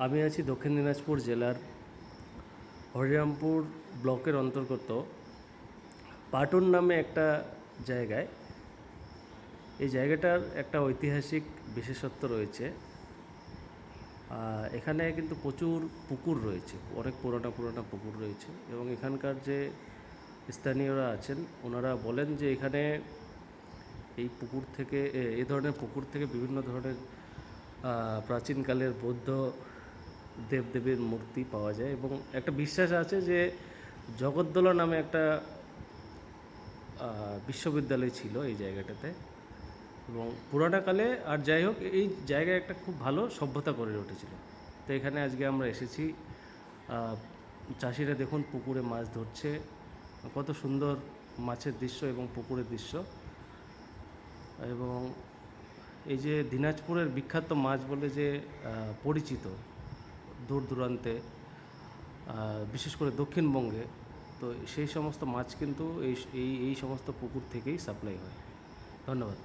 আমি আছি দক্ষিণ দিনাজপুর জেলার হরিরামপুর ব্লকের অন্তর্গত পাটুন নামে একটা জায়গায়। এই জায়গাটার একটা ঐতিহাসিক বিশেষত্ব রয়েছে। এখানে কিন্তু প্রচুর পুকুর রয়েছে, অনেক পুরোনো পুকুর রয়েছে, এবং এখানকার যে স্থানীয়রা আছেন ওনারা বলেন যে এখানে এই পুকুর থেকে এই ধরনের পুকুর থেকে বিভিন্ন ধরনের প্রাচীনকালের বৌদ্ধ দেবদেবীর মূর্তি পাওয়া যায়, এবং একটা বিশ্বাস আছে যে জগদ্দলা নামে একটা বিশ্ববিদ্যালয় ছিল এই জায়গাটাতে, এবং পুরানোকালে আর যাই হোক এই জায়গায় একটা খুব ভালো সভ্যতা গড়ে উঠেছিল। তো এখানে আজকে আমরা এসেছি। চাষিরা দেখুন পুকুরে মাছ ধরছে, কত সুন্দর মাছের দৃশ্য এবং পুকুরের দৃশ্য। এবং এই যে দিনাজপুরের বিখ্যাত মাছ বলে যে পরিচিত দূর দূরান্তে, বিশেষ করে দক্ষিণবঙ্গে, তো সেই সমস্ত মাছ কিন্তু এই সমস্ত পুকুর থেকেই সাপ্লাই হয়। ধন্যবাদ।